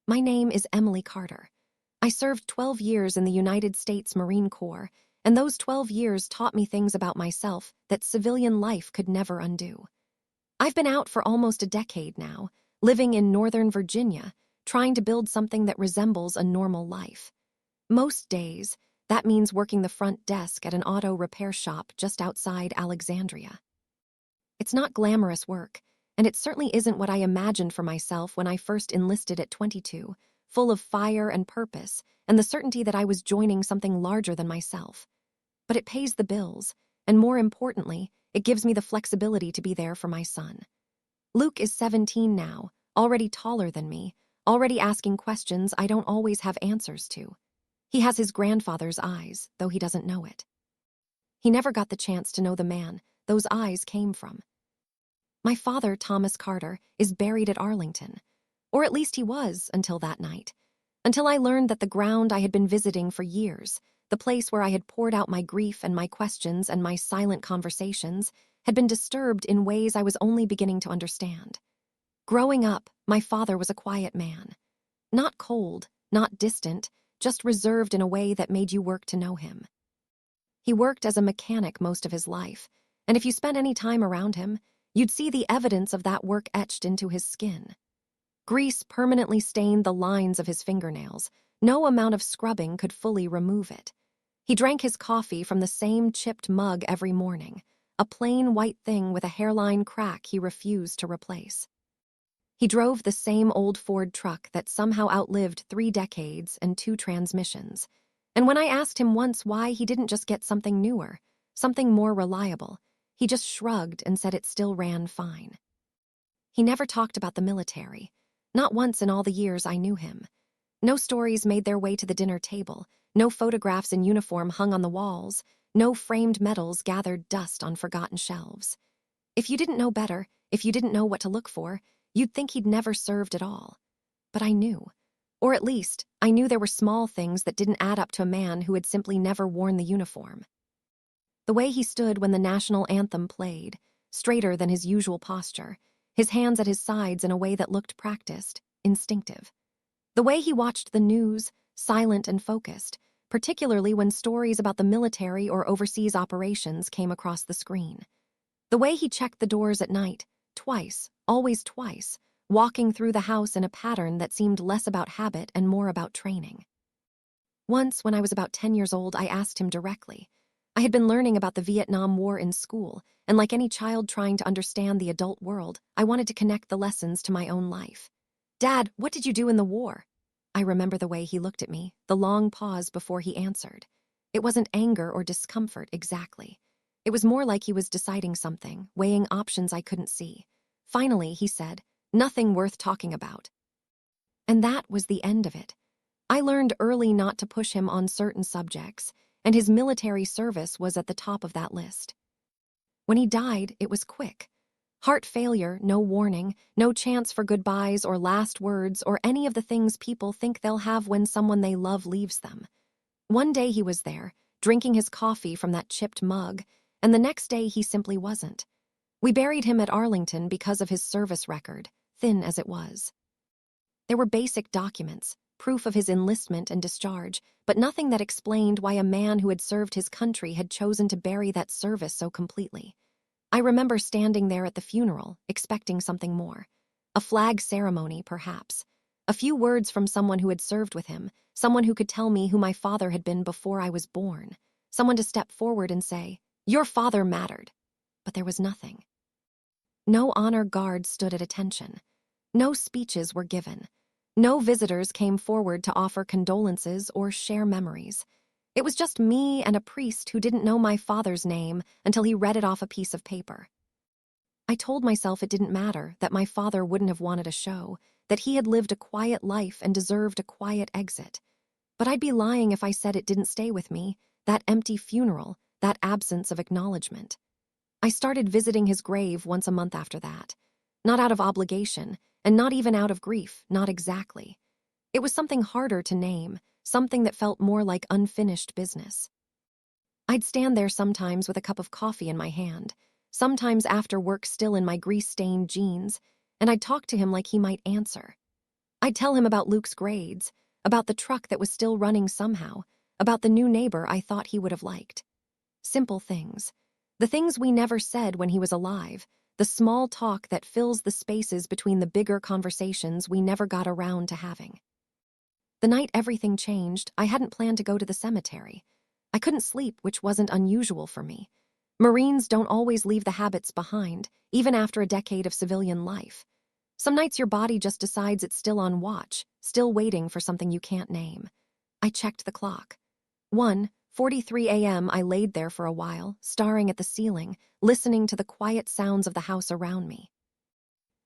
My name is Emily Carter. I served 12 years in the United States Marine Corps, and those 12 years taught me things about myself that civilian life could never undo. I've been out for almost a decade now, living in Northern Virginia, trying to build something that resembles a normal life. Most days, that means working the front desk at an auto repair shop just outside Alexandria. It's not glamorous work, and it certainly isn't what I imagined for myself when I first enlisted at 22, full of fire and purpose, and the certainty that I was joining something larger than myself. But it pays the bills, and more importantly, it gives me the flexibility to be there for my son. Luke is 17 now, already taller than me, already asking questions I don't always have answers to. He has his grandfather's eyes, though he doesn't know it. He never got the chance to know the man those eyes came from. My father, Thomas Carter, is buried at Arlington, or at least he was until that night, until I learned that the ground I had been visiting for years, the place where I had poured out my grief and my questions and my silent conversations, had been disturbed in ways I was only beginning to understand. Growing up, my father was a quiet man. Not cold, not distant, just reserved in a way that made you work to know him. He worked as a mechanic most of his life, and if you spent any time around him, you'd see the evidence of that work etched into his skin. Grease permanently stained the lines of his fingernails. No amount of scrubbing could fully remove it. He drank his coffee from the same chipped mug every morning, a plain white thing with a hairline crack he refused to replace. He drove the same old Ford truck that somehow outlived 3 decades and 2 transmissions. And when I asked him once why he didn't just get something newer, something more reliable, he just shrugged and said it still ran fine. He never talked about the military, not once in all the years I knew him. No stories made their way to the dinner table, no photographs in uniform hung on the walls, no framed medals gathered dust on forgotten shelves. If you didn't know better, if you didn't know what to look for, you'd think he'd never served at all. But I knew. Or at least, I knew there were small things that didn't add up to a man who had simply never worn the uniform. The way he stood when the national anthem played, straighter than his usual posture, his hands at his sides in a way that looked practiced, instinctive. The way he watched the news, silent and focused, particularly when stories about the military or overseas operations came across the screen. The way he checked the doors at night, twice, always twice, walking through the house in a pattern that seemed less about habit and more about training. Once, when I was about 10 years old, I asked him directly. I had been learning about the Vietnam War in school, and like any child trying to understand the adult world, I wanted to connect the lessons to my own life. "Dad, what did you do in the war?" I remember the way he looked at me, the long pause before he answered. It wasn't anger or discomfort exactly. It was more like he was deciding something, weighing options I couldn't see. Finally, he said, "Nothing worth talking about." And that was the end of it. I learned early not to push him on certain subjects, and his military service was at the top of that list. When he died, it was quick. Heart failure, no warning, no chance for goodbyes or last words or any of the things people think they'll have when someone they love leaves them. One day he was there, drinking his coffee from that chipped mug, and the next day he simply wasn't. We buried him at Arlington because of his service record, thin as it was. There were basic documents, proof of his enlistment and discharge, but nothing that explained why a man who had served his country had chosen to bury that service so completely. I remember standing there at the funeral, expecting something more. A flag ceremony, perhaps. A few words from someone who had served with him, someone who could tell me who my father had been before I was born, someone to step forward and say, "Your father mattered." But there was nothing. No honor guard stood at attention. No speeches were given. No visitors came forward to offer condolences or share memories. It was just me and a priest who didn't know my father's name until he read it off a piece of paper. I told myself it didn't matter, that my father wouldn't have wanted a show, that he had lived a quiet life and deserved a quiet exit. But I'd be lying if I said it didn't stay with me, that empty funeral, that absence of acknowledgement. I started visiting his grave once a month after that. Not out of obligation, and not even out of grief, not exactly. It was something harder to name, something that felt more like unfinished business. I'd stand there sometimes with a cup of coffee in my hand, sometimes after work still in my grease-stained jeans, and I'd talk to him like he might answer. I'd tell him about Luke's grades, about the truck that was still running somehow, about the new neighbor I thought he would have liked. Simple things. The things we never said when he was alive, the small talk that fills the spaces between the bigger conversations we never got around to having. The night everything changed, I hadn't planned to go to the cemetery. I couldn't sleep, which wasn't unusual for me. Marines don't always leave the habits behind, even after a decade of civilian life. Some nights your body just decides it's still on watch, still waiting for something you can't name. I checked the clock. 1:43 a.m. I laid there for a while, staring at the ceiling, listening to the quiet sounds of the house around me.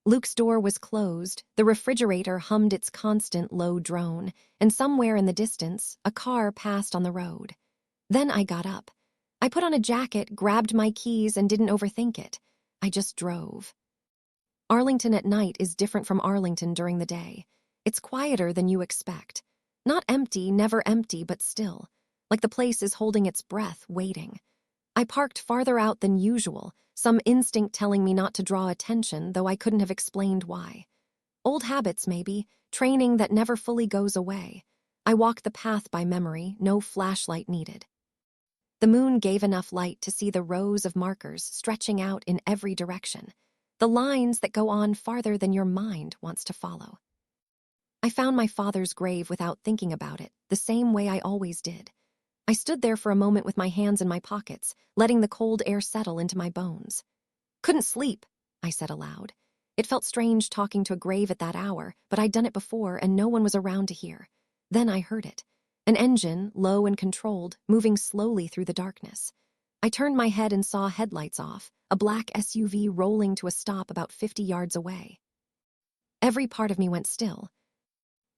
Luke's door was closed, the refrigerator hummed its constant low drone, and somewhere in the distance, a car passed on the road. Then I got up. I put on a jacket, grabbed my keys, and didn't overthink it. I just drove. Arlington at night is different from Arlington during the day. It's quieter than you expect. Not empty, never empty, but still. Like the place is holding its breath, waiting. I parked farther out than usual, some instinct telling me not to draw attention, though I couldn't have explained why. Old habits, maybe, training that never fully goes away. I walked the path by memory, no flashlight needed. The moon gave enough light to see the rows of markers stretching out in every direction, the lines that go on farther than your mind wants to follow. I found my father's grave without thinking about it, the same way I always did. I stood there for a moment with my hands in my pockets, letting the cold air settle into my bones. "Couldn't sleep," I said aloud. It felt strange talking to a grave at that hour, but I'd done it before and no one was around to hear. Then I heard it. An engine, low and controlled, moving slowly through the darkness. I turned my head and saw headlights off, a black SUV rolling to a stop about 50 yards away. Every part of me went still.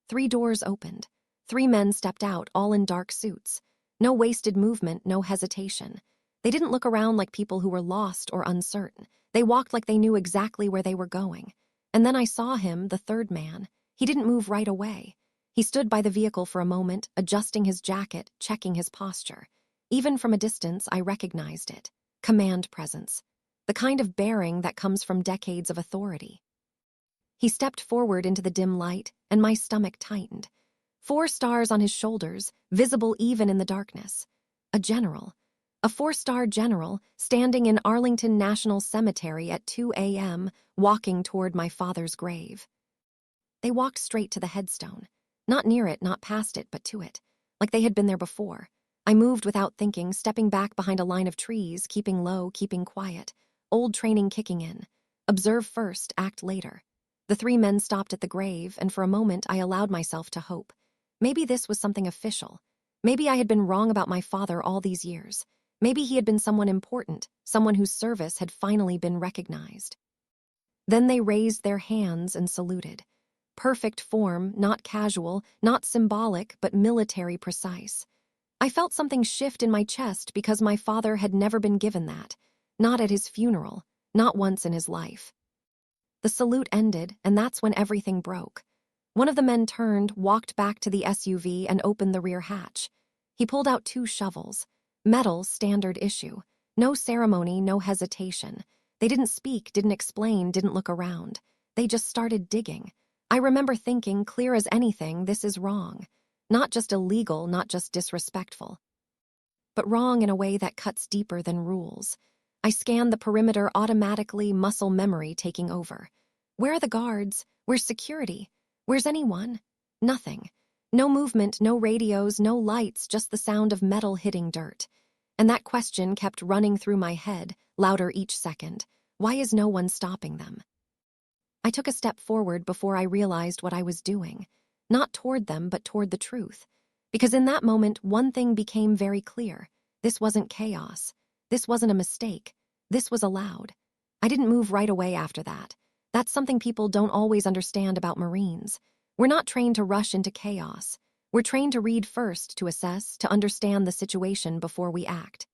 3 doors opened. 3 men stepped out, all in dark suits. No wasted movement, no hesitation. They didn't look around like people who were lost or uncertain. They walked like they knew exactly where they were going. And then I saw him, the third man. He didn't move right away. He stood by the vehicle for a moment, adjusting his jacket, checking his posture. Even from a distance, I recognized it. Command presence. The kind of bearing that comes from decades of authority. He stepped forward into the dim light, and my stomach tightened. 4 stars on his shoulders, visible even in the darkness. A general. A 4-star general, standing in Arlington National Cemetery at 2 a.m., walking toward my father's grave. They walked straight to the headstone. Not near it, not past it, but to it. Like they had been there before. I moved without thinking, stepping back behind a line of trees, keeping low, keeping quiet. Old training kicking in. Observe first, act later. The 3 men stopped at the grave, and for a moment I allowed myself to hope. Maybe this was something official. Maybe I had been wrong about my father all these years. Maybe he had been someone important, someone whose service had finally been recognized. Then they raised their hands and saluted. Perfect form, not casual, not symbolic, but military precise. I felt something shift in my chest because my father had never been given that. Not at his funeral, not once in his life. The salute ended, and that's when everything broke. One of the men turned, walked back to the SUV, and opened the rear hatch. He pulled out 2 shovels. Metal, standard issue. No ceremony, no hesitation. They didn't speak, didn't explain, didn't look around. They just started digging. I remember thinking, clear as anything, this is wrong. Not just illegal, not just disrespectful. But wrong in a way that cuts deeper than rules. I scanned the perimeter automatically, muscle memory taking over. Where are the guards? Where's security? Where's anyone? Nothing. No movement, no radios, no lights, just the sound of metal hitting dirt. And that question kept running through my head, louder each second. Why is no one stopping them? I took a step forward before I realized what I was doing. Not toward them, but toward the truth. Because in that moment, one thing became very clear. This wasn't chaos. This wasn't a mistake. This was allowed. I didn't move right away after that. That's something people don't always understand about Marines. We're not trained to rush into chaos. We're trained to read first, to assess, to understand the situation before we act.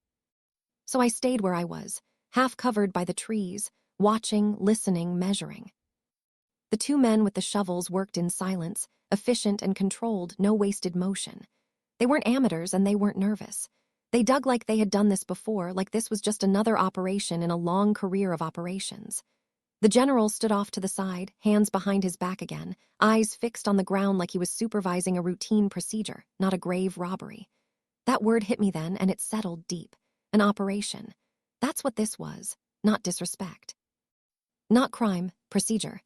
So I stayed where I was, half covered by the trees, watching, listening, measuring. The 2 men with the shovels worked in silence, efficient and controlled, no wasted motion. They weren't amateurs and they weren't nervous. They dug like they had done this before, like this was just another operation in a long career of operations. The general stood off to the side, hands behind his back again, eyes fixed on the ground like he was supervising a routine procedure, not a grave robbery. That word hit me then, and it settled deep. An operation. That's what this was, not disrespect. Not crime, procedure.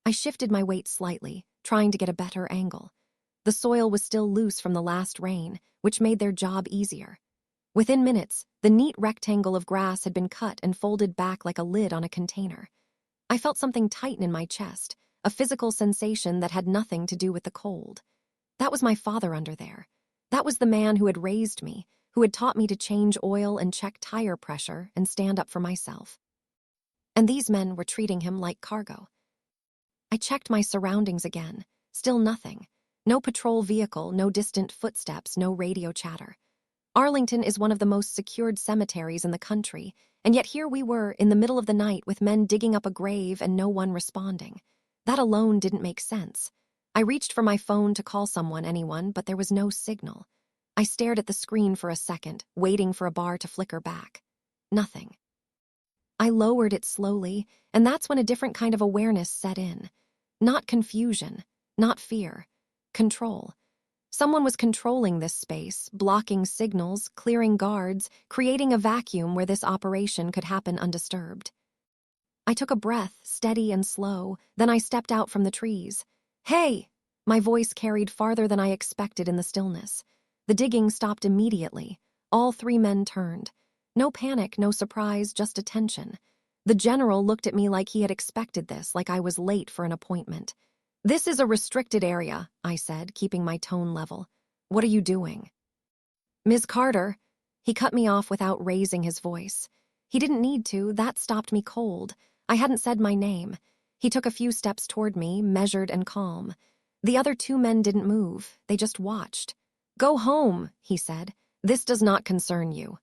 I shifted my weight slightly, trying to get a better angle. The soil was still loose from the last rain, which made their job easier. Within minutes, the neat rectangle of grass had been cut and folded back like a lid on a container. I felt something tighten in my chest, a physical sensation that had nothing to do with the cold. That was my father under there. That was the man who had raised me, who had taught me to change oil and check tire pressure and stand up for myself. And these men were treating him like cargo. I checked my surroundings again. Still nothing. No patrol vehicle, no distant footsteps, no radio chatter. Arlington is one of the most secured cemeteries in the country, and yet here we were in the middle of the night with men digging up a grave and no one responding. That alone didn't make sense. I reached for my phone to call anyone, but there was no signal. I stared at the screen for a second, waiting for a bar to flicker back. Nothing. I lowered it slowly, and that's when a different kind of awareness set in. Not confusion, not fear. Control. Someone was controlling this space, blocking signals, clearing guards, creating a vacuum where this operation could happen undisturbed. I took a breath, steady and slow, then I stepped out from the trees. "Hey!" My voice carried farther than I expected in the stillness. The digging stopped immediately. All three men turned. No panic, no surprise, just attention. The general looked at me like he had expected this, like I was late for an appointment. "This is a restricted area," I said, keeping my tone level. "What are you doing?" "Ms. Carter." He cut me off without raising his voice. He didn't need to, that stopped me cold. I hadn't said my name. He took a few steps toward me, measured and calm. The other two men didn't move, they just watched. "Go home," he said. "This does not concern you."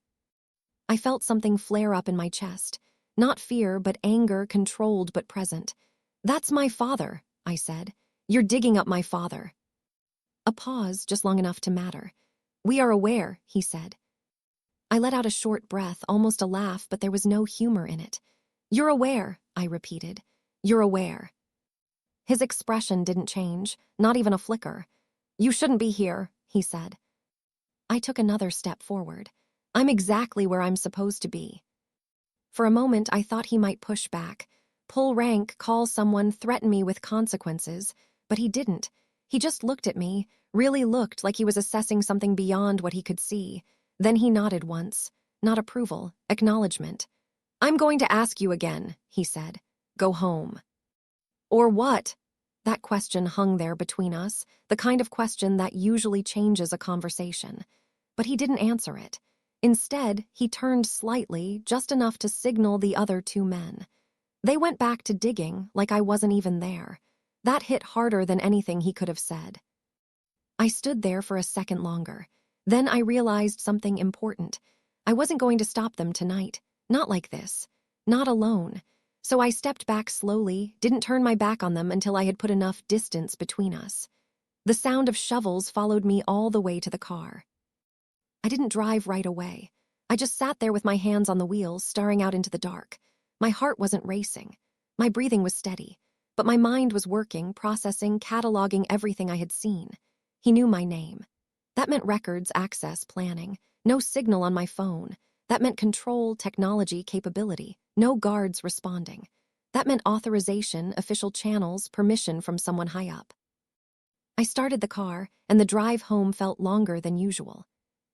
I felt something flare up in my chest. Not fear, but anger, controlled but present. "That's my father," I said. "You're digging up my father." A pause, just long enough to matter. "We are aware," he said. I let out a short breath, almost a laugh, but there was no humor in it. "You're aware," I repeated. "You're aware." His expression didn't change, not even a flicker. "You shouldn't be here," he said. I took another step forward. "I'm exactly where I'm supposed to be." For a moment, I thought he might push back, pull rank, call someone, threaten me with consequences, but he didn't. He just looked at me, really looked like he was assessing something beyond what he could see. Then he nodded once. Not approval, acknowledgement. "I'm going to ask you again," he said. "Go home." "Or what?" That question hung there between us, the kind of question that usually changes a conversation. But he didn't answer it. Instead, he turned slightly, just enough to signal the other two men. They went back to digging like I wasn't even there. That hit harder than anything he could have said. I stood there for a second longer. Then I realized something important. I wasn't going to stop them tonight. Not like this. Not alone. So I stepped back slowly, didn't turn my back on them until I had put enough distance between us. The sound of shovels followed me all the way to the car. I didn't drive right away. I just sat there with my hands on the wheels, staring out into the dark. My heart wasn't racing. My breathing was steady. But my mind was working, processing, cataloging everything I had seen. He knew my name. That meant records, access, planning. No signal on my phone. That meant control, technology, capability. No guards responding. That meant authorization, official channels, permission from someone high up. I started the car, and the drive home felt longer than usual.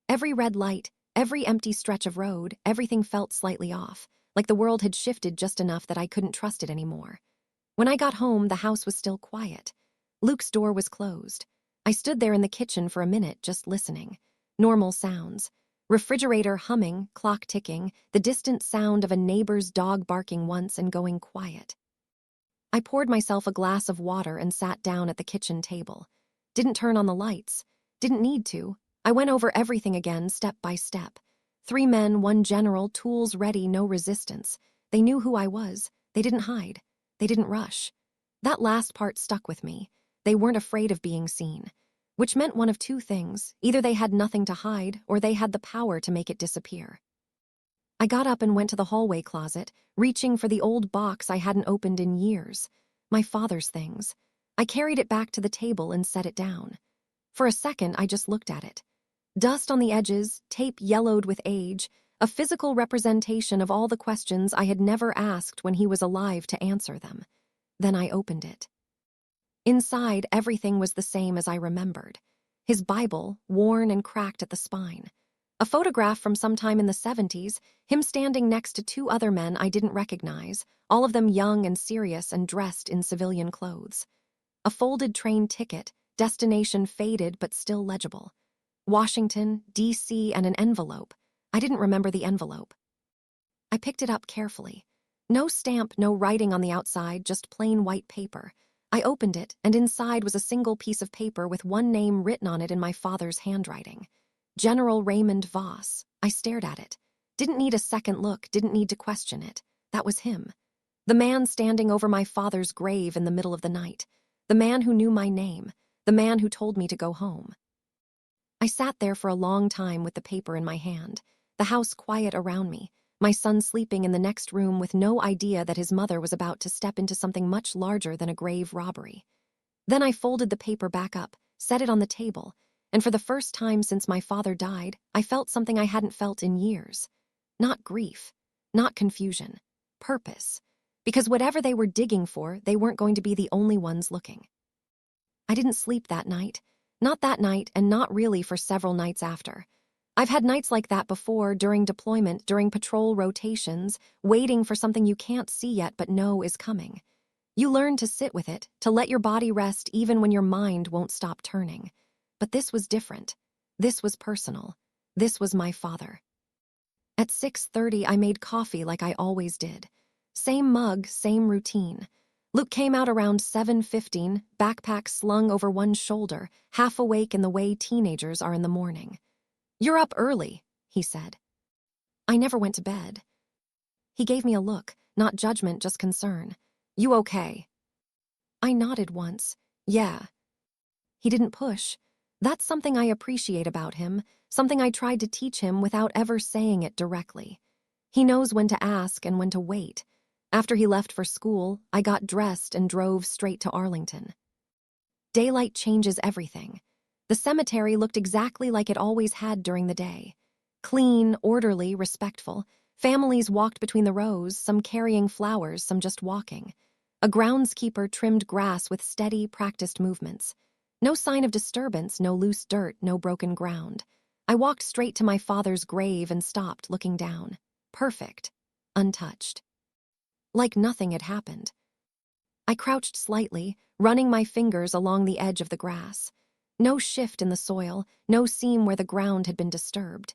Every red light, every empty stretch of road, everything felt slightly off, like the world had shifted just enough that I couldn't trust it anymore. When I got home, the house was still quiet. Luke's door was closed. I stood there in the kitchen for a minute, just listening. Normal sounds. Refrigerator humming, clock ticking, the distant sound of a neighbor's dog barking once and going quiet. I poured myself a glass of water and sat down at the kitchen table. Didn't turn on the lights. Didn't need to. I went over everything again, step by step. 3 men, 1 general, tools ready, no resistance. They knew who I was. They didn't hide. They didn't rush. That last part stuck with me. They weren't afraid of being seen. Which meant one of 2 things. Either they had nothing to hide, or they had the power to make it disappear. I got up and went to the hallway closet, reaching for the old box I hadn't opened in years. My father's things. I carried it back to the table and set it down. For a second, I just looked at it. Dust on the edges, tape yellowed with age, a physical representation of all the questions I had never asked when he was alive to answer them. Then I opened it. Inside, everything was the same as I remembered. His Bible, worn and cracked at the spine. A photograph from sometime in the 70s, him standing next to two other men I didn't recognize, all of them young and serious and dressed in civilian clothes. A folded train ticket, destination faded but still legible. Washington, D.C., and an envelope. I didn't remember the envelope. I picked it up carefully. No stamp, no writing on the outside, just plain white paper. I opened it, and inside was a single piece of paper with one name written on it in my father's handwriting. General Raymond Voss. I stared at it. Didn't need a second look, didn't need to question it. That was him. The man standing over my father's grave in the middle of the night. The man who knew my name. The man who told me to go home. I sat there for a long time with the paper in my hand, the house quiet around me, my son sleeping in the next room with no idea that his mother was about to step into something much larger than a grave robbery. Then I folded the paper back up, set it on the table, and for the first time since my father died, I felt something I hadn't felt in years. Not grief, not confusion, purpose. Because whatever they were digging for, they weren't going to be the only ones looking. I didn't sleep that night. Not that night, and not really for several nights after. I've had nights like that before, during deployment, during patrol rotations, waiting for something you can't see yet but know is coming. You learn to sit with it, to let your body rest even when your mind won't stop turning. But this was different. This was personal. This was my father. At 6:30, I made coffee like I always did. Same mug, same routine. Luke came out around 7:15, backpack slung over one shoulder, half awake in the way teenagers are in the morning. "You're up early," he said. I never went to bed. He gave me a look, not judgment, just concern. "You okay?" I nodded once. "Yeah." He didn't push. That's something I appreciate about him, something I tried to teach him without ever saying it directly. He knows when to ask and when to wait. After he left for school, I got dressed and drove straight to Arlington. Daylight changes everything. The cemetery looked exactly like it always had during the day. Clean, orderly, respectful. Families walked between the rows, some carrying flowers, some just walking. A groundskeeper trimmed grass with steady, practiced movements. No sign of disturbance, no loose dirt, no broken ground. I walked straight to my father's grave and stopped, looking down. Perfect. Untouched. Like nothing had happened. I crouched slightly, running my fingers along the edge of the grass. No shift in the soil, no seam where the ground had been disturbed.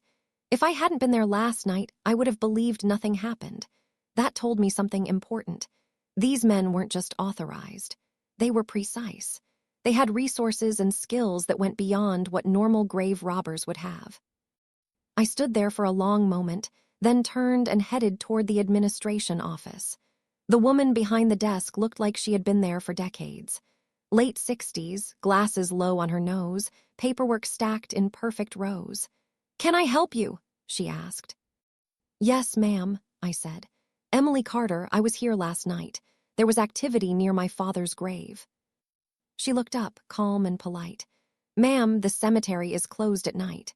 If I hadn't been there last night, I would have believed nothing happened. That told me something important. These men weren't just authorized. They were precise. They had resources and skills that went beyond what normal grave robbers would have. I stood there for a long moment, then turned and headed toward the administration office. The woman behind the desk looked like she had been there for decades. Late 60s, glasses low on her nose, paperwork stacked in perfect rows. "Can I help you?" she asked. "Yes, ma'am," I said. "Emily Carter, I was here last night. There was activity near my father's grave." She looked up, calm and polite. "Ma'am, the cemetery is closed at night."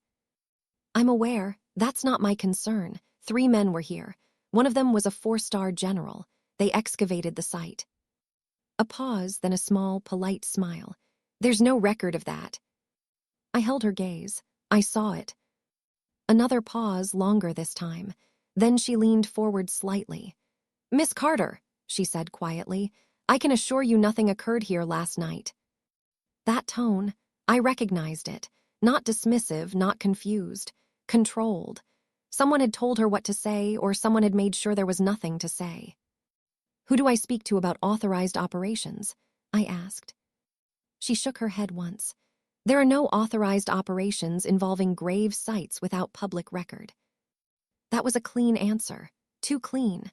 "I'm aware. That's not my concern. 3 men were here. One of them was a 4-star general. They excavated the site." A pause, then a small, polite smile. "There's no record of that." I held her gaze. I saw it. Another pause, longer this time. Then she leaned forward slightly. "Miss Carter," she said quietly, "I can assure you nothing occurred here last night." That tone, I recognized it. Not dismissive, not confused. Controlled. Someone had told her what to say, or someone had made sure there was nothing to say. "Who do I speak to about authorized operations?" I asked. She shook her head once. "There are no authorized operations involving grave sites without public record." That was a clean answer. Too clean.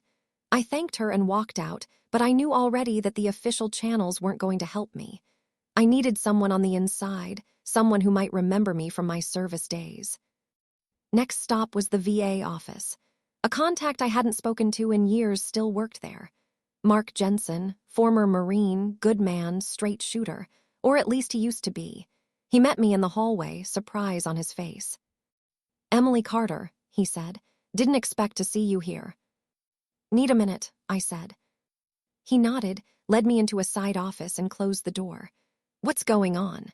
I thanked her and walked out, but I knew already that the official channels weren't going to help me. I needed someone on the inside, someone who might remember me from my service days. Next stop was the VA office. A contact I hadn't spoken to in years still worked there. Mark Jensen, former Marine, good man, straight shooter, or at least he used to be. He met me in the hallway, surprise on his face. "Emily Carter," he said. "Didn't expect to see you here." "Need a minute," I said. He nodded, led me into a side office and closed the door. "What's going on?"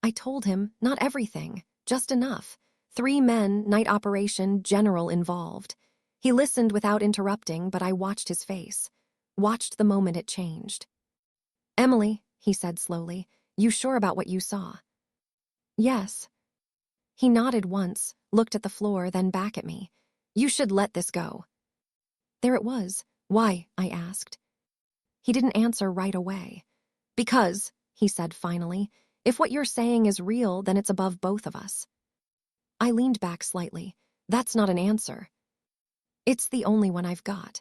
I told him, not everything, just enough. 3 men, night operation, general involved. He listened without interrupting, but I watched his face. Watched the moment it changed. "Emily," he said slowly, "you sure about what you saw?" "Yes." He nodded once, looked at the floor, then back at me. "You should let this go." There it was. "Why?" I asked. He didn't answer right away. "Because," he said finally, "if what you're saying is real, then it's above both of us." I leaned back slightly. "That's not an answer." "It's the only one I've got."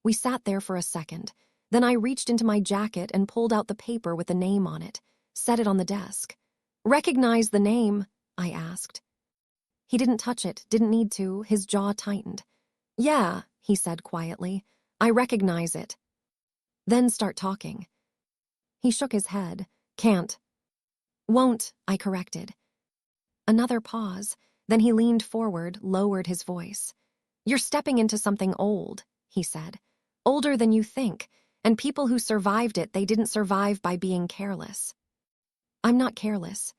We sat there for a second. Then I reached into my jacket and pulled out the paper with the name on it, set it on the desk. "Recognize the name?" I asked. He didn't touch it, didn't need to, his jaw tightened. "Yeah," he said quietly, "I recognize it." "Then start talking." He shook his head. "Can't." "Won't," I corrected. Another pause, then he leaned forward, lowered his voice. "You're stepping into something old," he said. "Older than you think, and people who survived it, they didn't survive by being careless." "I'm not careless."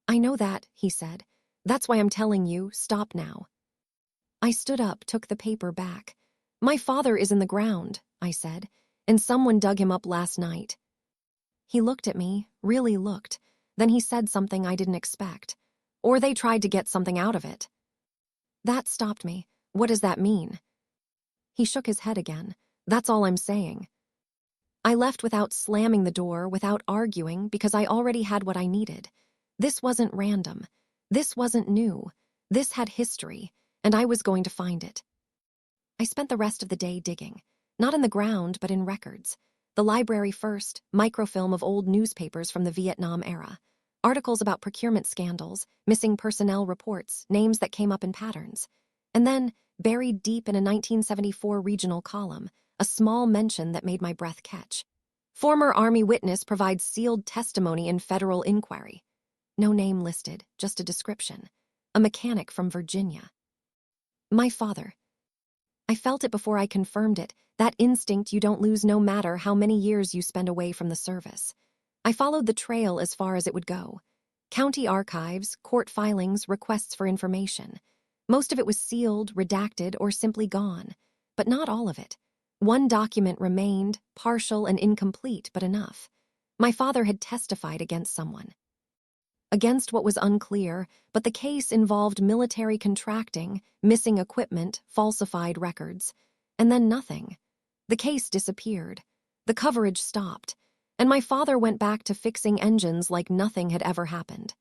"I know that," he said. "That's why I'm telling you, stop now." I stood up, took the paper back. "My father is in the ground," I said, "and someone dug him up last night." He looked at me, really looked. Then he said something I didn't expect. "Or they tried to get something out of it." That stopped me. "What does that mean?" He shook his head again. "That's all I'm saying." I left without slamming the door, without arguing, because I already had what I needed. This wasn't random. This wasn't new. This had history, and I was going to find it. I spent the rest of the day digging. Not in the ground, but in records. The library first, microfilm of old newspapers from the Vietnam era. Articles about procurement scandals, missing personnel reports, names that came up in patterns. And then, buried deep in a 1974 regional column, a small mention that made my breath catch. "Former Army witness provides sealed testimony in federal inquiry." No name listed, just a description. A mechanic from Virginia. My father. I felt it before I confirmed it, that instinct you don't lose no matter how many years you spend away from the service. I followed the trail as far as it would go. County archives, court filings, requests for information. Most of it was sealed, redacted, or simply gone. But not all of it. One document remained, partial and incomplete, but enough. My father had testified against someone. Against what was unclear, but the case involved military contracting, missing equipment, falsified records. And then nothing. The case disappeared. The coverage stopped. And my father went back to fixing engines like nothing had ever happened.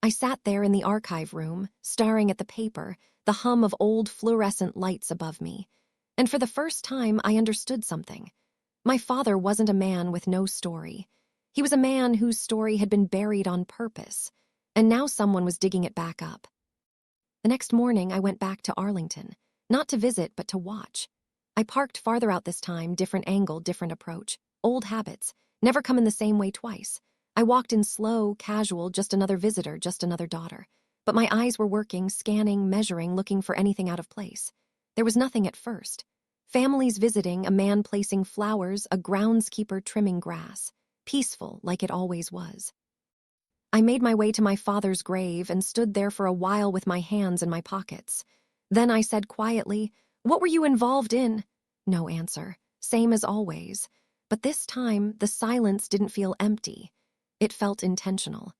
I sat there in the archive room, staring at the paper, the hum of old fluorescent lights above me. And for the first time, I understood something. My father wasn't a man with no story. He was a man whose story had been buried on purpose, and now someone was digging it back up. The next morning, I went back to Arlington, not to visit, but to watch. I parked farther out this time, different angle, different approach. Old habits, never come in the same way twice. I walked in slow, casual, just another visitor, just another daughter. But my eyes were working, scanning, measuring, looking for anything out of place. There was nothing at first. Families visiting, a man placing flowers, a groundskeeper trimming grass. Peaceful, like it always was. I made my way to my father's grave and stood there for a while with my hands in my pockets. Then I said quietly, "What were you involved in?" No answer. Same as always. But this time, the silence didn't feel empty. It felt intentional.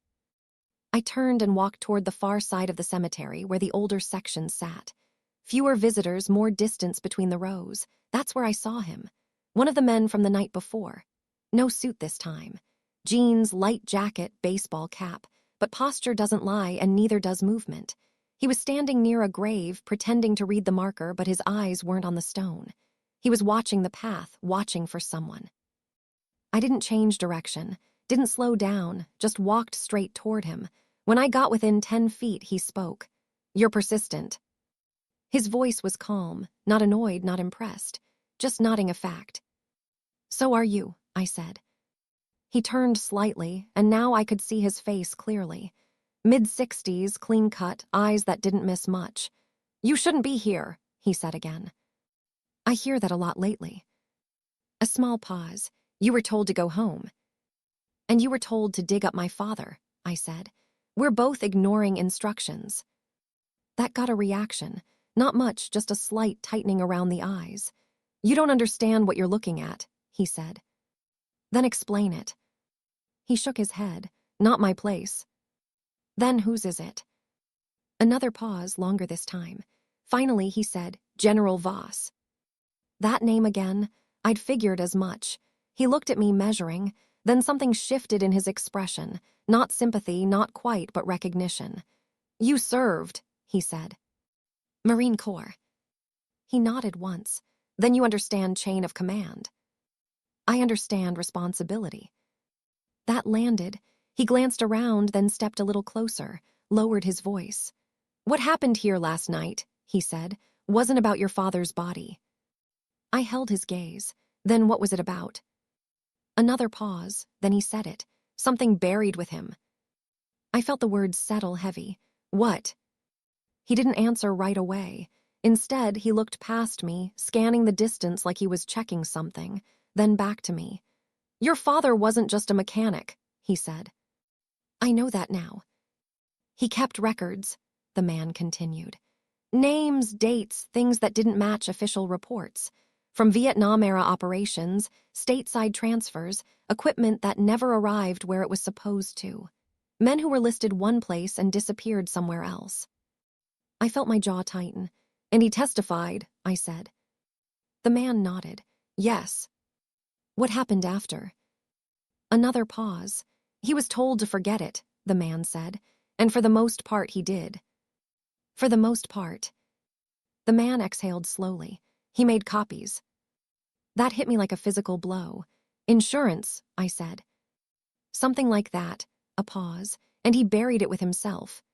I turned and walked toward the far side of the cemetery where the older section sat. Fewer visitors, more distance between the rows. That's where I saw him. One of the men from the night before. No suit this time. Jeans, light jacket, baseball cap. But posture doesn't lie, and neither does movement. He was standing near a grave, pretending to read the marker, but his eyes weren't on the stone. He was watching the path, watching for someone. I didn't change direction, didn't slow down, just walked straight toward him. When I got within 10 feet, he spoke. "You're persistent." His voice was calm, not annoyed, not impressed, just nodding a fact. "So are you," I said. He turned slightly, and now I could see his face clearly. Mid-60s, clean-cut, eyes that didn't miss much. "You shouldn't be here," he said again. "I hear that a lot lately." A small pause. "You were told to go home." "And you were told to dig up my father," I said. "We're both ignoring instructions." That got a reaction. Not much, just a slight tightening around the eyes. "You don't understand what you're looking at," he said. "Then explain it." He shook his head. "Not my place." "Then whose is it?" Another pause, longer this time. Finally, he said, "General Voss." That name again? I'd figured as much. He looked at me, measuring. Then something shifted in his expression. Not sympathy, not quite, but recognition. "You served," he said. "Marine Corps." He nodded once. "Then you understand chain of command." "I understand responsibility." That landed. He glanced around, then stepped a little closer, lowered his voice. "What happened here last night," he said, "wasn't about your father's body." I held his gaze. Then what was it about? Another pause, then he said it. Something buried with him. I felt the words settle heavy. "What?" He didn't answer right away. Instead, he looked past me, scanning the distance like he was checking something, then back to me. "Your father wasn't just a mechanic," he said. "I know that now." "He kept records," the man continued. "Names, dates, things that didn't match official reports. From Vietnam-era operations, stateside transfers, equipment that never arrived where it was supposed to. Men who were listed one place and disappeared somewhere else." I felt my jaw tighten. "And he testified," I said. The man nodded. "Yes." "What happened after?" Another pause. "He was told to forget it," the man said, "and for the most part he did." "For the most part." The man exhaled slowly. "He made copies." That hit me like a physical blow. "Insurance," I said. "Something like that." A pause. "And he buried it with himself."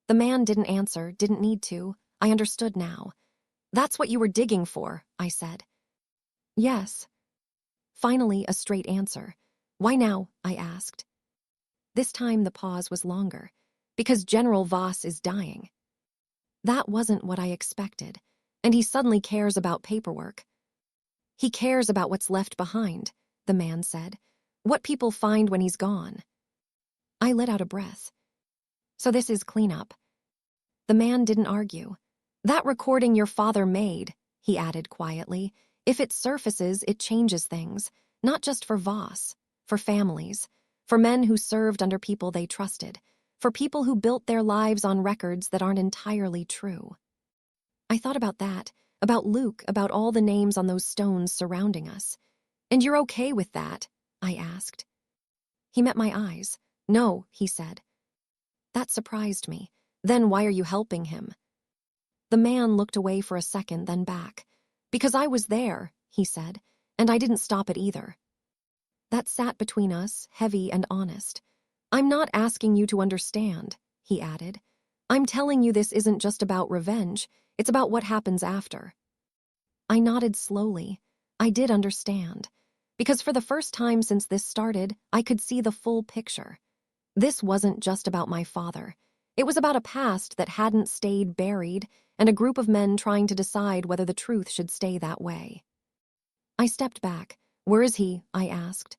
The man didn't answer, didn't need to. I understood now. "That's what you were digging for," I said. "Yes." Finally, a straight answer. "Why now?" I asked. This time the pause was longer. "Because General Voss is dying." That wasn't what I expected. "And he suddenly cares about paperwork." "He cares about what's left behind," the man said. "What people find when he's gone." I let out a breath. "So this is cleanup." The man didn't argue. "That recording your father made," he added quietly, "if it surfaces, it changes things. Not just for Voss, for families, for men who served under people they trusted, for people who built their lives on records that aren't entirely true." I thought about that, about Luke, about all the names on those stones surrounding us. "And you're okay with that?" I asked. He met my eyes. "No," he said. That surprised me. "Then why are you helping him?" The man looked away for a second, then back. "Because I was there," he said, "and I didn't stop it either." That sat between us, heavy and honest. "I'm not asking you to understand," he added. "I'm telling you this isn't just about revenge, it's about what happens after." I nodded slowly. I did understand. Because for the first time since this started, I could see the full picture. This wasn't just about my father. It was about a past that hadn't stayed buried, and a group of men trying to decide whether the truth should stay that way. I stepped back. "Where is he?" I asked.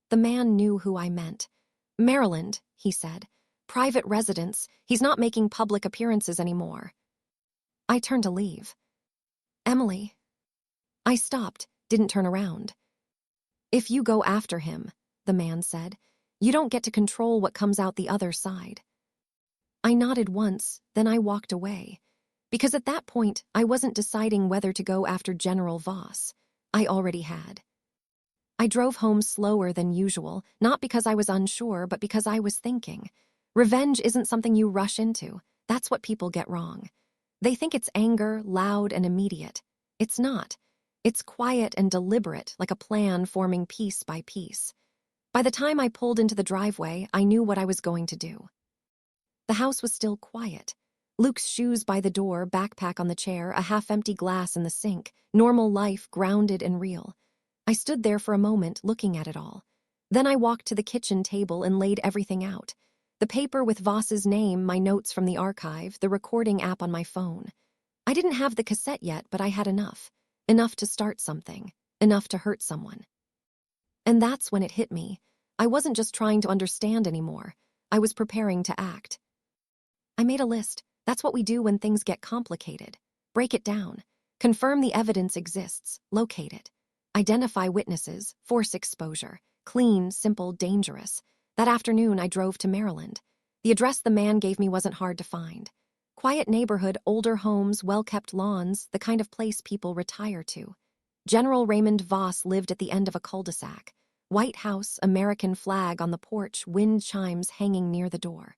The man knew who I meant. "Maryland," he said. "Private residence. He's not making public appearances anymore." I turned to leave. "Emily." I stopped, didn't turn around. "If you go after him," the man said, "you don't get to control what comes out the other side." I nodded once, then I walked away. Because at that point, I wasn't deciding whether to go after General Voss. I already had. I drove home slower than usual, not because I was unsure, but because I was thinking. Revenge isn't something you rush into. That's what people get wrong. They think it's anger, loud and immediate. It's not. It's quiet and deliberate, like a plan forming piece by piece. By the time I pulled into the driveway, I knew what I was going to do. The house was still quiet. Luke's shoes by the door, backpack on the chair, a half-empty glass in the sink, normal life grounded and real. I stood there for a moment looking at it all. Then I walked to the kitchen table and laid everything out. The paper with Voss's name, my notes from the archive, the recording app on my phone. I didn't have the cassette yet, but I had enough. Enough to start something. Enough to hurt someone. And that's when it hit me. I wasn't just trying to understand anymore. I was preparing to act. I made a list. That's what we do when things get complicated. Break it down. Confirm the evidence exists. Locate it. Identify witnesses. Force exposure. Clean, simple, dangerous. That afternoon, I drove to Maryland. The address the man gave me wasn't hard to find. Quiet neighborhood, older homes, well-kept lawns, the kind of place people retire to. General Raymond Voss lived at the end of a cul-de-sac. White House, American flag on the porch, wind chimes hanging near the door.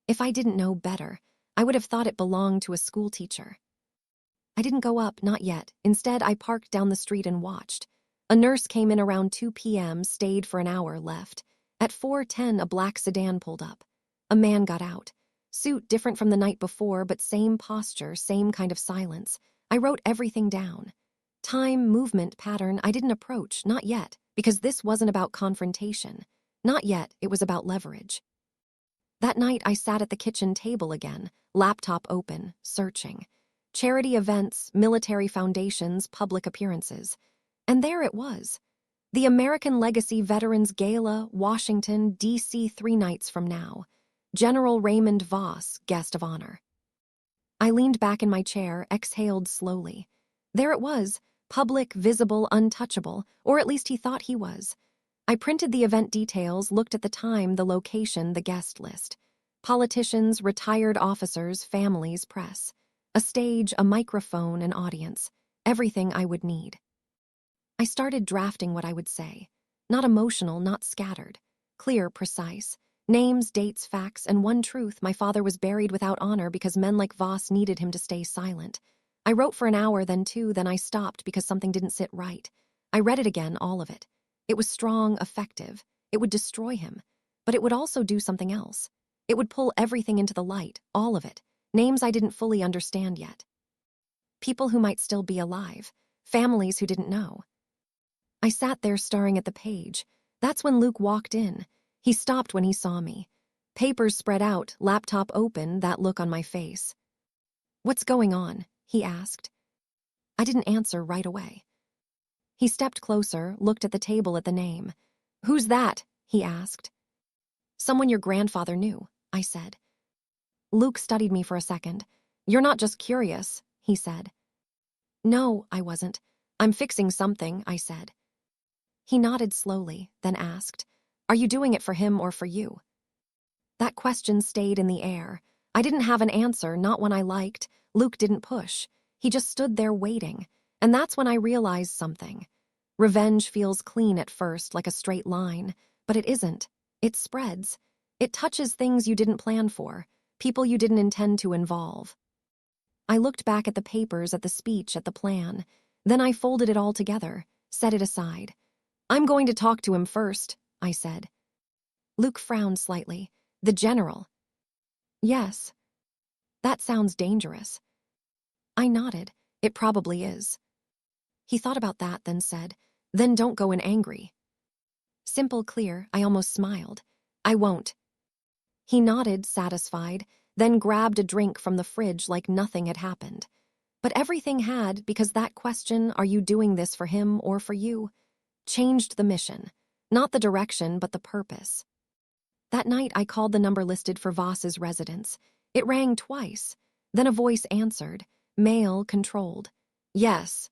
If I didn't know better, I would have thought it belonged to a schoolteacher. I didn't go up, not yet. Instead, I parked down the street and watched. A nurse came in around 2 p.m., stayed for an hour, left. At 4:10, a black sedan pulled up. A man got out. Suit different from the night before, but same posture, same kind of silence. I wrote everything down. Time, movement, pattern, I didn't approach, not yet, because this wasn't about confrontation. Not yet, it was about leverage. That night, I sat at the kitchen table again, laptop open, searching. Charity events, military foundations, public appearances. And there it was. The American Legacy Veterans Gala, Washington, D.C. 3 nights from now. General Raymond Voss, guest of honor. I leaned back in my chair, exhaled slowly. There it was, public, visible, untouchable, or at least he thought he was. I printed the event details, looked at the time, the location, the guest list. Politicians, retired officers, families, press. A stage, a microphone, an audience. Everything I would need. I started drafting what I would say. Not emotional, not scattered. Clear, precise. Names, dates, facts, and one truth: my father was buried without honor because men like Voss needed him to stay silent. I wrote for an hour, then 2, then I stopped because something didn't sit right. I read it again, all of it. It was strong, effective. It would destroy him. But it would also do something else. It would pull everything into the light, all of it. Names I didn't fully understand yet. People who might still be alive. Families who didn't know. I sat there staring at the page. That's when Luke walked in. He stopped when he saw me. Papers spread out, laptop open, that look on my face. "What's going on?" he asked. I didn't answer right away. He stepped closer, looked at the table at the name. "Who's that?" he asked. "Someone your grandfather knew," I said. Luke studied me for a second. "You're not just curious," he said. "No, I wasn't. I'm fixing something," I said. He nodded slowly, then asked, "Are you doing it for him or for you?" That question stayed in the air. I didn't have an answer, not one I liked. Luke didn't push. He just stood there waiting. And that's when I realized something. Revenge feels clean at first, like a straight line. But it isn't. It spreads. It touches things you didn't plan for, people you didn't intend to involve. I looked back at the papers, at the speech, at the plan. Then I folded it all together, set it aside. "I'm going to talk to him first," I said. Luke frowned slightly. "The general?" "Yes." "That sounds dangerous." I nodded. "It probably is." He thought about that, then said, "Then don't go in angry." Simple, clear, I almost smiled. "I won't." He nodded, satisfied, then grabbed a drink from the fridge like nothing had happened. But everything had, because that question, "Are you doing this for him or for you?" changed the mission. Not the direction, but the purpose. That night, I called the number listed for Voss's residence. It rang twice. Then a voice answered, male, controlled. "Yes."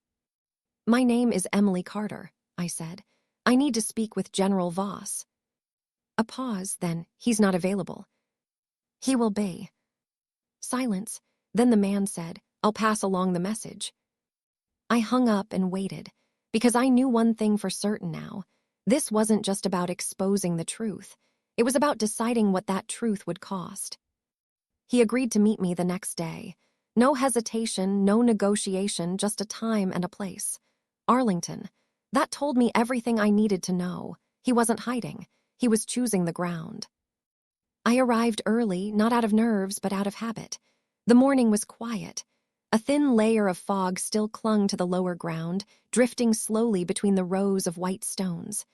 "My name is Emily Carter," I said. "I need to speak with General Voss." A pause, then, "He's not available." "He will be." Silence. Then the man said, "I'll pass along the message." I hung up and waited, because I knew one thing for certain now. This wasn't just about exposing the truth. It was about deciding what that truth would cost. He agreed to meet me the next day. No hesitation, no negotiation, just a time and a place. Arlington. That told me everything I needed to know. He wasn't hiding. He was choosing the ground. I arrived early, not out of nerves, but out of habit. The morning was quiet. A thin layer of fog still clung to the lower ground, drifting slowly between the rows of white stones.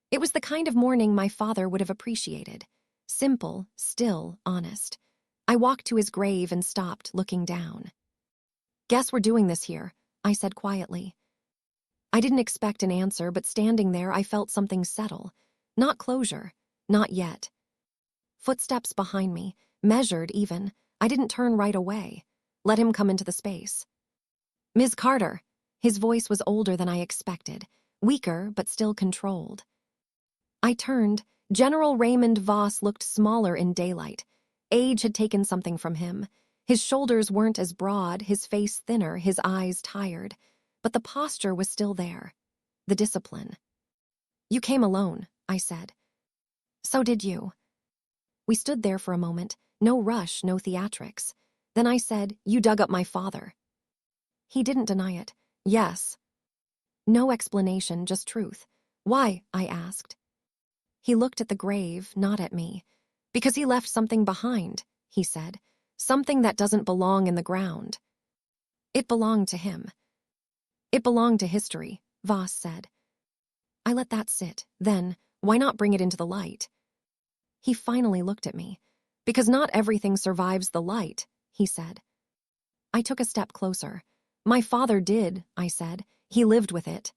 It was the kind of morning my father would have appreciated. Simple, still, honest. I walked to his grave and stopped, looking down. "Guess we're doing this here," I said quietly. I didn't expect an answer, but standing there, I felt something settle. Not closure. Not yet. Footsteps behind me, measured even. I didn't turn right away. Let him come into the space. "Ms. Carter." His voice was older than I expected, weaker but still controlled. I turned. General Raymond Voss looked smaller in daylight. Age had taken something from him. His shoulders weren't as broad, his face thinner, his eyes tired. But the posture was still there. The discipline. "You came alone," I said. "So did you." We stood there for a moment. No rush, no theatrics. Then I said, "You dug up my father." He didn't deny it. "Yes." No explanation, just truth. "Why?" I asked. He looked at the grave, not at me. "Because he left something behind," he said. "Something that doesn't belong in the ground." It belonged to him. "It belonged to history," Voss said. I let that sit. Then, why not bring it into the light? He finally looked at me. "Because not everything survives the light," he said. I took a step closer. "My father did," I said. "He lived with it."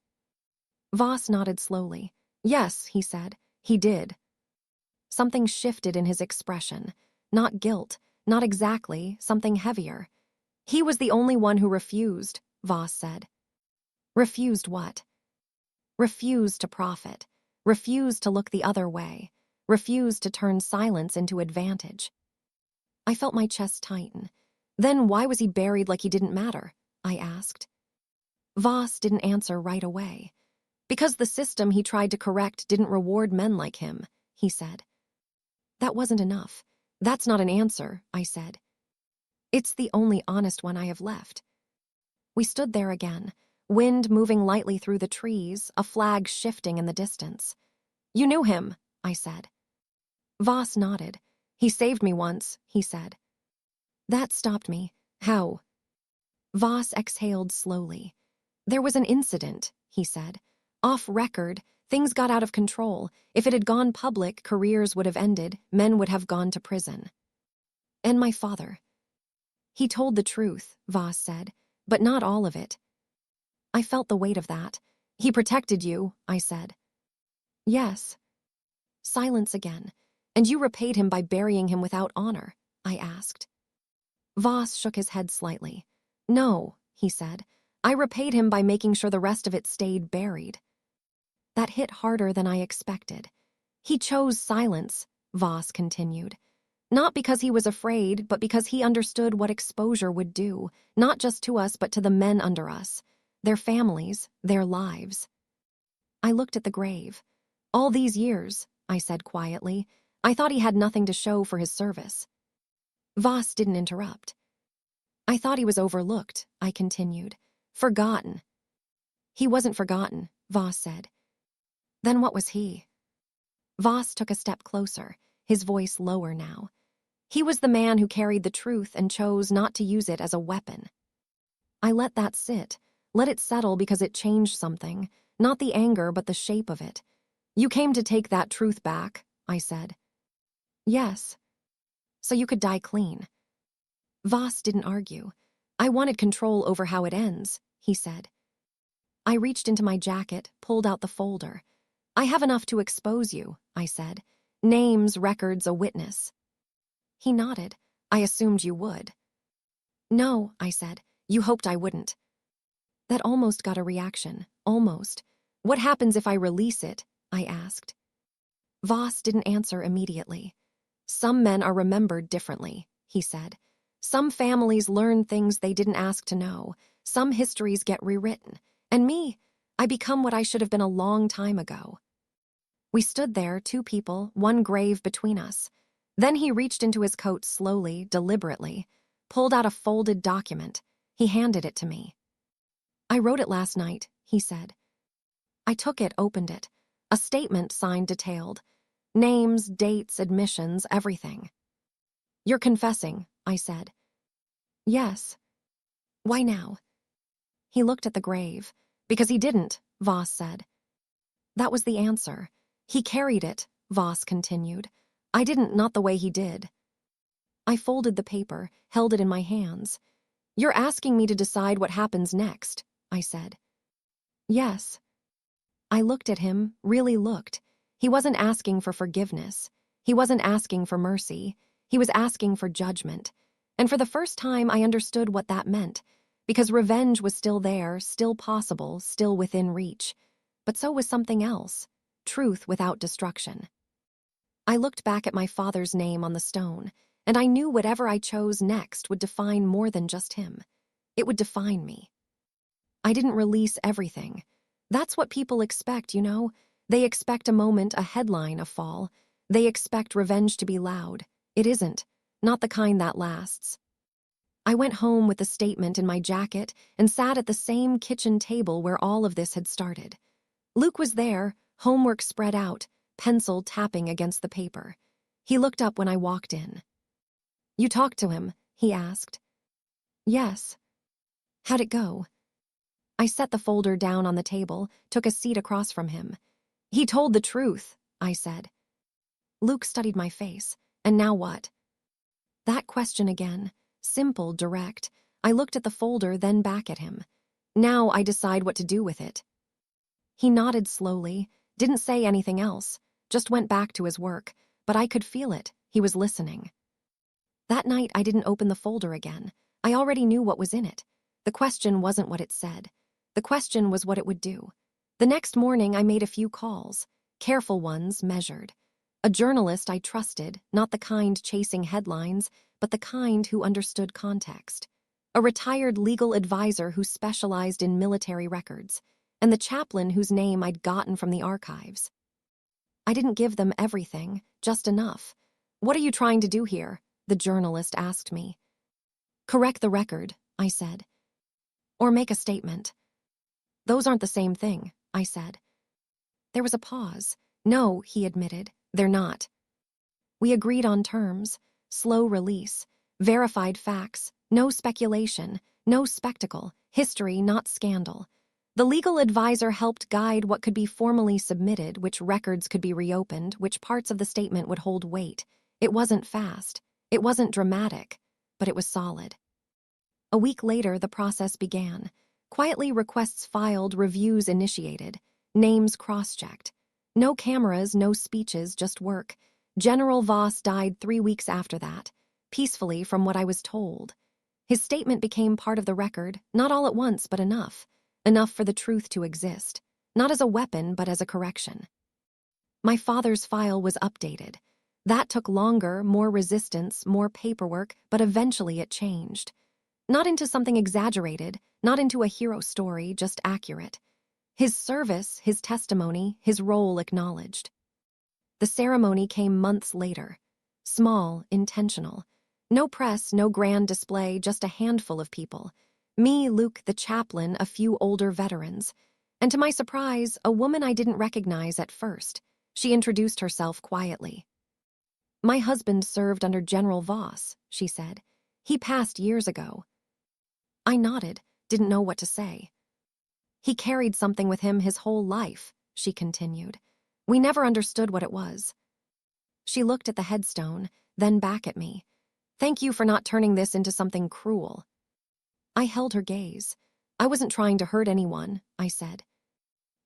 Voss nodded slowly. "Yes," he said, "he did." Something shifted in his expression. Not guilt, not exactly, something heavier. "He was the only one who refused," Voss said. Refused what? Refused to profit. Refused to look the other way. Refused to turn silence into advantage. I felt my chest tighten. "Then why was he buried like he didn't matter?" I asked. Voss didn't answer right away. "Because the system he tried to correct didn't reward men like him," he said. That wasn't enough. "That's not an answer," I said. "It's the only honest one I have left." We stood there again, wind moving lightly through the trees, a flag shifting in the distance. "You knew him," I said. Voss nodded. "He saved me once," he said. That stopped me. "How?" Voss exhaled slowly. "There was an incident," he said. "Off record, things got out of control. If it had gone public, careers would have ended, men would have gone to prison." "And my father?" "He told the truth," Voss said, "but not all of it." I felt the weight of that. "He protected you," I said. "Yes." Silence again. "And you repaid him by burying him without honor?" I asked. Voss shook his head slightly. "No," he said. "I repaid him by making sure the rest of it stayed buried." That hit harder than I expected. "He chose silence," Voss continued. "Not because he was afraid, but because he understood what exposure would do, not just to us but to the men under us, their families, their lives." I looked at the grave. "All these years," I said quietly, "I thought he had nothing to show for his service." Voss didn't interrupt. "I thought he was overlooked," I continued. "Forgotten." "He wasn't forgotten," Voss said. "Then what was he?" Voss took a step closer, his voice lower now. "He was the man who carried the truth and chose not to use it as a weapon." I let that sit, let it settle because it changed something, not the anger but the shape of it. "You came to take that truth back," I said. "Yes." "So you could die clean." Voss didn't argue. "I wanted control over how it ends," he said. I reached into my jacket, pulled out the folder. "I have enough to expose you," I said. "Names, records, a witness." He nodded. "I assumed you would." "No," I said. "You hoped I wouldn't." That almost got a reaction. Almost. "What happens if I release it?" I asked. Voss didn't answer immediately. "Some men are remembered differently," he said. "Some families learn things they didn't ask to know. Some histories get rewritten. And me, I become what I should have been a long time ago." We stood there, two people, one grave between us. Then he reached into his coat slowly, deliberately, pulled out a folded document. He handed it to me. "I wrote it last night," he said. I took it, opened it. A statement signed detailed. Names, dates, admissions, everything. "You're confessing," I said. Yes. Why now? He looked at the grave. Because he didn't, Voss said. That was the answer. He carried it, Voss continued. I didn't, not the way he did. I folded the paper, held it in my hands. You're asking me to decide what happens next, I said. Yes. I looked at him, really looked. He wasn't asking for forgiveness. He wasn't asking for mercy. He was asking for judgment. And for the first time, I understood what that meant, because revenge was still there, still possible, still within reach. But so was something else, truth without destruction. I looked back at my father's name on the stone, and I knew whatever I chose next would define more than just him. It would define me. I didn't release everything. That's what people expect, you know? They expect a moment, a headline, a fall. They expect revenge to be loud. It isn't. Not the kind that lasts. I went home with the statement in my jacket and sat at the same kitchen table where all of this had started. Luke was there, homework spread out, pencil tapping against the paper. He looked up when I walked in. You talked to him? He asked. Yes. How'd it go? I set the folder down on the table, took a seat across from him. He told the truth, I said. Luke studied my face. And now what? That question again. Simple, direct. I looked at the folder, then back at him. Now I decide what to do with it. He nodded slowly, didn't say anything else, just went back to his work, but I could feel it. He was listening. That night I didn't open the folder again. I already knew what was in it. The question wasn't what it said. The question was what it would do. The next morning I made a few calls, careful ones, measured. A journalist I trusted, not the kind chasing headlines, but the kind who understood context. A retired legal advisor who specialized in military records, and the chaplain whose name I'd gotten from the archives. I didn't give them everything, just enough. What are you trying to do here? The journalist asked me. Correct the record, I said. Or make a statement. Those aren't the same thing, I said. There was a pause. No, he admitted, they're not. We agreed on terms, slow release, verified facts, no speculation, no spectacle, history, not scandal. The legal advisor helped guide what could be formally submitted, which records could be reopened, which parts of the statement would hold weight. It wasn't fast. It wasn't dramatic, but it was solid. A week later, the process began. Quietly, requests filed, reviews initiated, names cross-checked. No cameras, no speeches, just work. General Voss died 3 weeks after that, peacefully from what I was told. His statement became part of the record, not all at once, but enough. Enough for the truth to exist, not as a weapon, but as a correction. My father's file was updated. That took longer, more resistance, more paperwork, but eventually it changed. Not into something exaggerated, not into a hero story, just accurate. His service, his testimony, his role acknowledged. The ceremony came months later. Small, intentional. No press, no grand display, just a handful of people. Me, Luke, the chaplain, a few older veterans. And to my surprise, a woman I didn't recognize at first. She introduced herself quietly. My husband served under General Voss, she said. He passed years ago. I nodded, didn't know what to say. He carried something with him his whole life, she continued. We never understood what it was. She looked at the headstone, then back at me. Thank you for not turning this into something cruel. I held her gaze. I wasn't trying to hurt anyone, I said.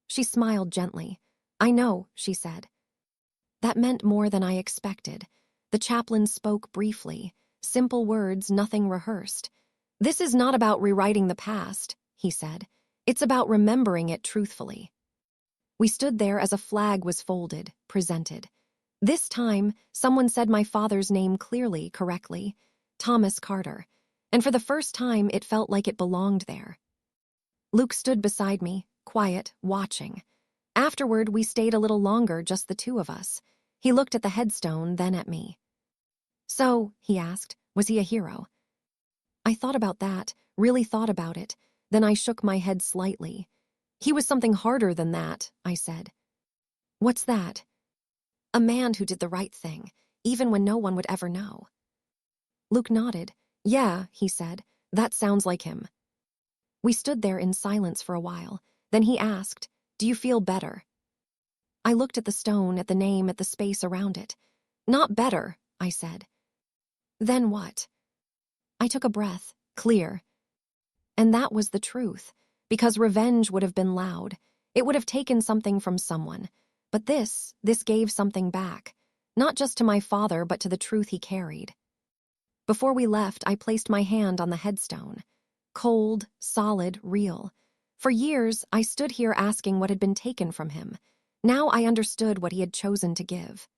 She smiled gently. I know, she said. That meant more than I expected. The chaplain spoke briefly. Simple words, nothing rehearsed. This is not about rewriting the past, he said. It's about remembering it truthfully. We stood there as a flag was folded, presented. This time, someone said my father's name clearly, correctly. Thomas Carter. And for the first time, it felt like it belonged there. Luke stood beside me, quiet, watching. Afterward, we stayed a little longer, just the two of us. He looked at the headstone, then at me. So, he asked, was he a hero? I thought about that, really thought about it. Then I shook my head slightly. He was something harder than that, I said. What's that? A man who did the right thing, even when no one would ever know. Luke nodded. Yeah, he said. That sounds like him. We stood there in silence for a while. Then he asked, "Do you feel better?" I looked at the stone, at the name, at the space around it. "Not better," I said. "Then what?" I took a breath, clear. And that was the truth, because revenge would have been loud. It would have taken something from someone. But this gave something back, not just to my father, but to the truth he carried. Before we left, I placed my hand on the headstone. Cold, solid, real. For years, I stood here asking what had been taken from him. Now I understood what he had chosen to give.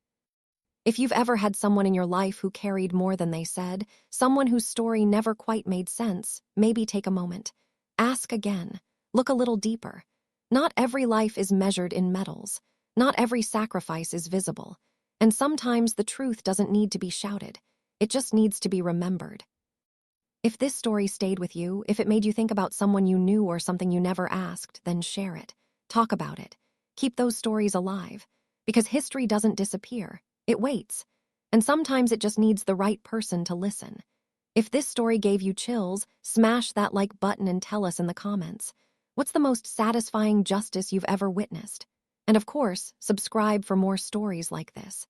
If you've ever had someone in your life who carried more than they said, someone whose story never quite made sense, maybe take a moment. Ask again. Look a little deeper. Not every life is measured in medals. Not every sacrifice is visible. And sometimes the truth doesn't need to be shouted. It just needs to be remembered. If this story stayed with you, if it made you think about someone you knew or something you never asked, then share it. Talk about it. Keep those stories alive. Because history doesn't disappear. It waits. And sometimes it just needs the right person to listen. If this story gave you chills, smash that like button and tell us in the comments. What's the most satisfying justice you've ever witnessed? And of course, subscribe for more stories like this.